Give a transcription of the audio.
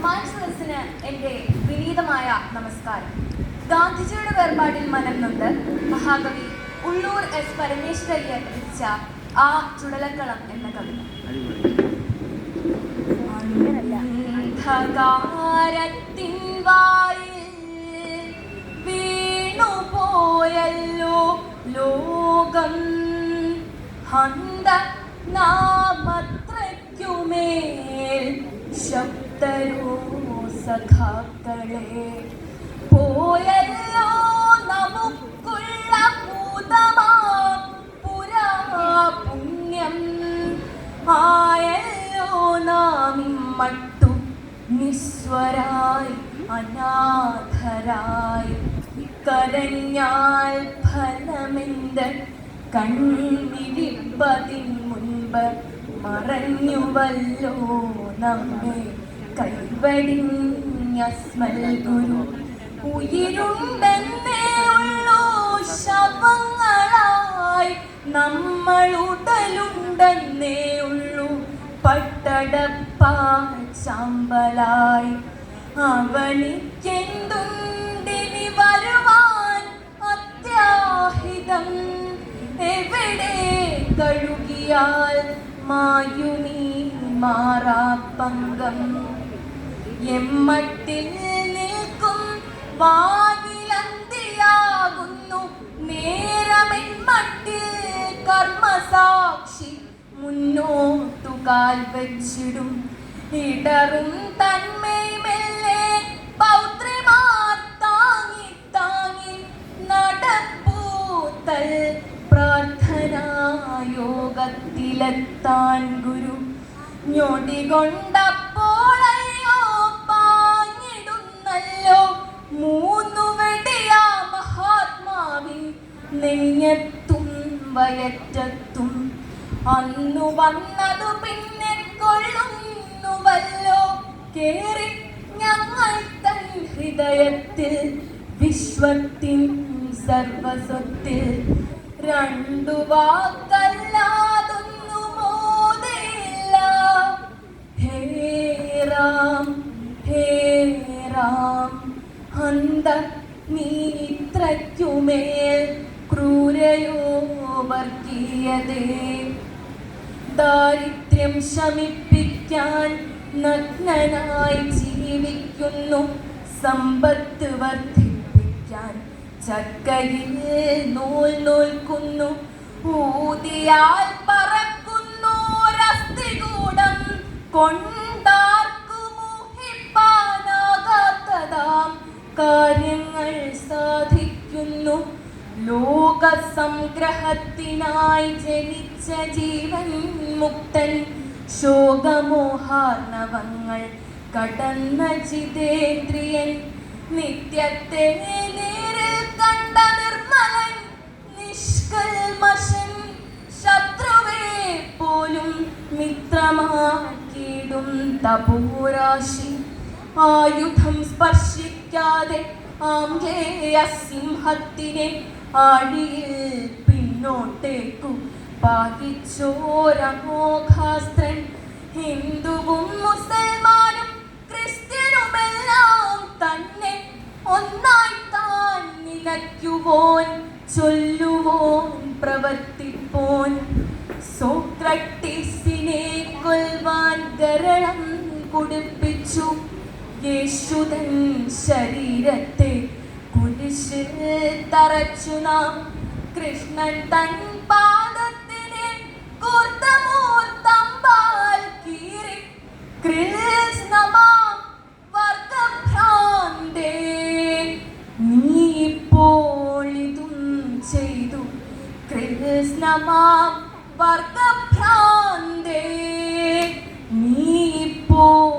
മാൻസദസ്സിന് എൻ്റെ വിനീതമായ നമസ്കാരം. ഗാന്ധിജിയുടെ വേർപാടിൽ മനംനൊന്ത് മഹാകവി ഉള്ളൂർ എസ് പരമേശ്വരയ്യർ രചിച്ച ആ ചുടലക്കളം എന്ന കവിത. അന്ധകാരത്തിൻ വായിൽ വീണുപോയല്ലോ ലോകം, ഹന്ത നാമത്രയ്ക്കുമേൽ ശബ്ദരോ സഖാക്കളെ, പോയല്ലോ നമുക്കുള്ള ഭൂതമാ പുരാ പുണ്യം, ആയല്ലോ നാം ഇമ്മട്ടു നിസ്വരായി അനാഥരായി, കരഞ്ഞാൽ ഫലമെന്ത് കൺവിരിപ്പതിൻ മുൻപ് മറഞ്ഞുവല്ലോ നമ്മെ കൈവടിഞ്ഞസ്മൽ ഗുരു. ഉயிருണ്ടെന്നേ ഉള്ളൂ ശവങ്ങളായി, നമ്മളുടലുണ്ടെന്നേ ഉള്ളൂ പട്ടടപ്പാമ്പലായി. അവനിക്കെന്തുണ്ടിനി വരുവാൻ അത്യാഹിതം, എവിടെ കഴുകിയാൽ മായുനീ മാറാപ്പങ്കം. എമ്മട്ടിൽ നിൽക്കും വാനിലന്തിയാകുന്നു നേരമെന്മട്ടിൽ കർമ്മസാക്ഷി മുന്നോട്ടു കാൽ വെച്ചിടും. ഇടറും തന്മേമെല്ലെ പൗത്രിമാർ താങ്ങി താങ്ങി നടപ്പൂത്തൽ പ്രാർത്ഥനായോഗത്തിലെത്താൻ ഗുരു. ഞൊടികൊണ്ടപ്പോളയ്യോ പാഞ്ഞിടുന്നല്ലോ മൂന്നു വെടിയാ മഹാത്മാവിൻ നെഞ്ഞത്തും വയറ്റത്തും. അന്നു വന്നതു പിന്നെ കൊള്ളുന്നുവല്ലോ കേറി ഞങ്ങൾ തൻ ഹൃദയത്തിൽ, വിശ്വത്തിൻ സർവസ്വത്തിൽ. രണ്ടു വാക്കല്ലാതൊന്നു മോദയില്ല, ഹേ രാം ഹേ രാം. ഹന്ത നീത്രയ്ക്കുമേൽ ക്രൂരയോ വർഗീയതേ, ദാരിദ്ര്യം ശമിപ്പിക്കാൻ നഗ്നനായി ജീവിക്കുന്നു, സമ്പത്ത് വർദ്ധിപ്പിക്കാൻ ചക്കയിൽ നൂൽ നൂൽക്കുന്നു. ഊതിയാൽ പറക്കുന്നു രസ്തികൂടം, കൊണ്ടാർക്കു മോഹിപ്പാനാകാത്തതാം കാര്യങ്ങൾ സാധിക്കുന്നു. ലോകസംഗ്രഹത്തിനായി ജനിച്ച ജീവൻ മുക്തൻ, ശോകമോഹാർണവങ്ങൾ കടന്ന ജിതേന്ദ്രിയൻ, നിത്യത്തെ നേരിൽ കണ്ട നിർമ്മലൻ, നിഷ്കൽമശൻ, ശത്രുവേ പോലും മിത്രമാക്കിയിടും തപോരാശി. ആയുധം സ്പർശിക്കാതെ ആംഗലേയ സിംഹത്തിനെ ആഴിയിൽ പിന്നോട്ടേക്കു പാകിച്ചോരമോഘാസ്ത്രൻ. ഹിന്ദുവും മുസൽമാനും ക്രിസ്ത്യനുമെല്ലാം തന്നെ ഒന്നായി താൻ നിലയ്ക്കുവോൻ, ചൊല്ലുവോൻ, പ്രവർത്തിപ്പോൻ. സോക്രട്ടീസിനെ കൊൽവാൻ ഗരളം കുടിപ്പിച്ചു, യേശുദൻ ശരീരത്തെ കുരിശിൽ തറച്ചു നാം. കൃഷ്ണൻ തൻ പാദത്തിനെ കൂർത്തമൂർത്തമ്പാൽ കീറി, കൃഷ്ണമാം വർഗഭ്രാന്തേ നീ ഇപ്പോൾ ഇതും ചെയ്തു. കൃഷ്ണമാം വർഗഭ്രാന്തേ നീ ഇപ്പോൾ